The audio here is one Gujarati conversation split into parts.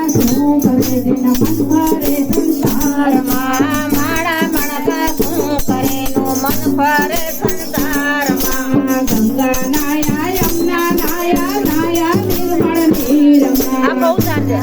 શું કરે જેના મન ફરે સંસારમાં માળા મણકા શું કરે નું મન ફરે સંસારમાં ગંગા નાયા યમુના નાયા નાયા નિર્મળ નીરમાં આ બહુ સાચે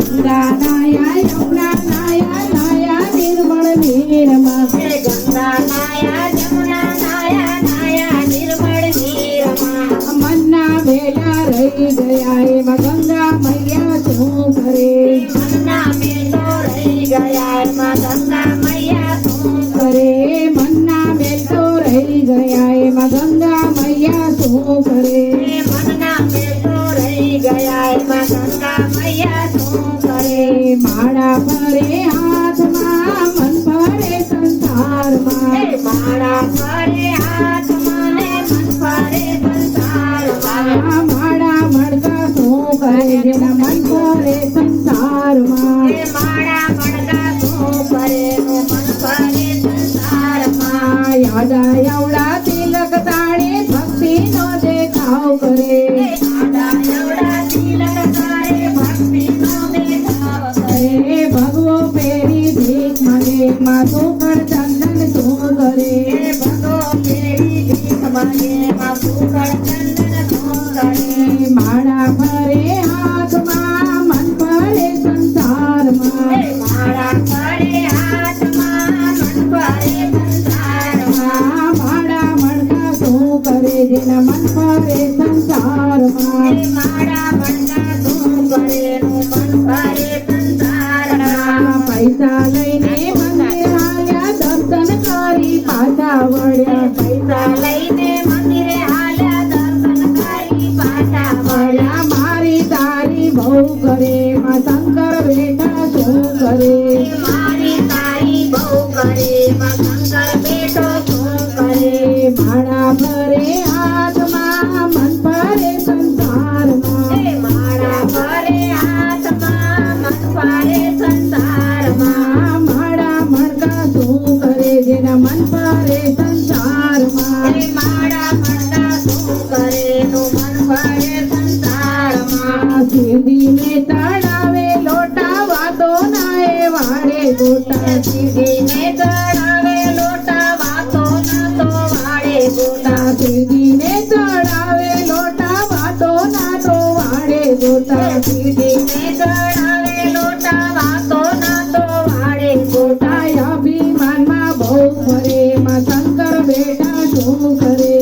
ગંગા નાયા યમુના નાયા નાયા નિર્મળ નીરમાં ગંગા નાયા જમુના નાયા નાયા નિર્મળ નીરમાં મનના વેલા રહી ગયા એમાં ગંગા મૈયા શું કરે મનના મેલો રહી ગયા એમાં ગંગા મૈયા શું કરે મનના મેલ તો રહી ગયા એમાં ગંગા મૈયા શું કરે મનના મેલો રહી ગયા એમાં ગંગા મૈયા શું કરે માળા ફરે હાથમાં મન ફરે સંસારમાં માળા ફરે હાથમાં ને મન ફરે સંસારમાં માળા મણકા શું કરે જેના મન ફરે સંસારમાં માળા મણકા શું કરે નું મન ફરે સંસારમાં યાદ એવડા તિલક તાળે ભક્તિ નો દેખાવ કરે ભગવો પેરી ભીખ માંગે માથું પર ચંદન શું કરે માળા ફરે હાથમાં મન ફરે સંસારમાં માળા મણકા શું કરે જેના મન ફરે સંસારમાં પૈસા લઈને મંદિર આવ્યા દર્શન કરી પાછા વળ્યા મારી તારી બહુ કરે માં શંકર બેટા શું કરે માળા ફરે હાથમાં મન ફરે સંસારમાં માળા મણકા શું કરે જેના મન ફરે સંસારમાં સીધીને તળાવે લોટા વાતો ના એ વાળે ગોટા સીધીને તળાવે લોટા વાતો ના તો વાળે ગોટા સીધીને તળાવે લોટા વાતો ના તો વાળે ગોટા સીધીને તળાવે લોટા વાતો ના તો વાળે ગોટા અભિમાનમાં બહુ ફરે માં શંકર બેટા શું કરે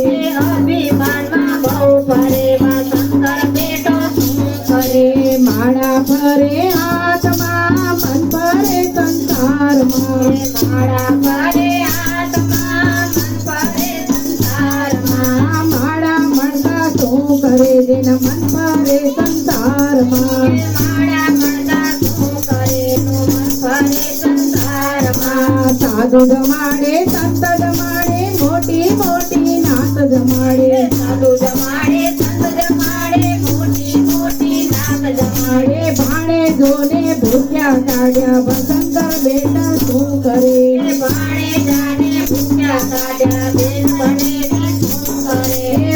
માળા ફરે હાથમાં મન ફરે સંસારમાં માળા મણકા શું કરે જેના મન ફરે સંસારમાં સાધુ જમાડે સંત જમાડે મોટી મોટી નાત જમાડે ભાણે જોને ભૂખ્યા કાઢ્યા શંકર બેટા શું કરે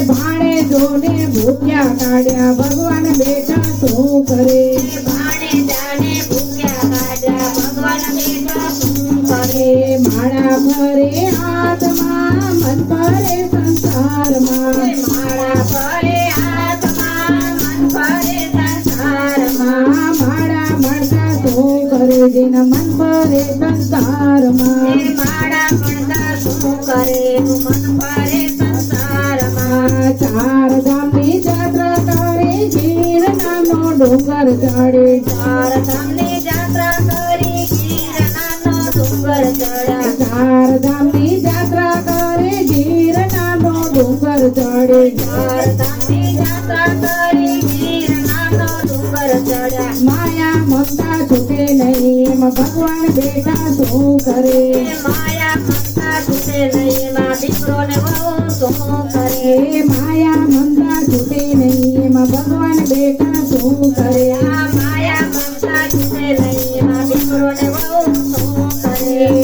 ભાણે જોને ભૂખ્યા કાઢ્યા ભગવાન બેટા શું કરે માળા ફરે હાથમાં મન ફરે સંસારમાં માળા મણકા શું કરે જેના મન ફરે સંસારમાં ચાર ધામની જાત્રા કરે ગીર નામનો ડુંગર ચડે ચાર ધામની જાત્રા કરે ગીર નામનો ડુંગર ચડે માયા મમતા છૂટે નહીં એમાં ભગવાન બેટા શું કરે માયા મમતા છૂટે નહીં એમાં ભગવાન બેટા શું કરે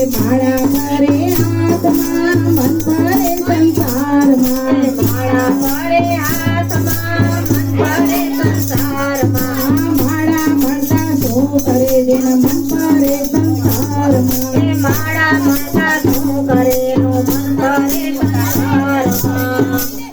માળા ફરે હાથમાં મન ફરે સંસારમાં માળા મણકા એના મન ફરે સંસારમાં એ માળા માતા શું કરે નું મન કરે સંસારમાં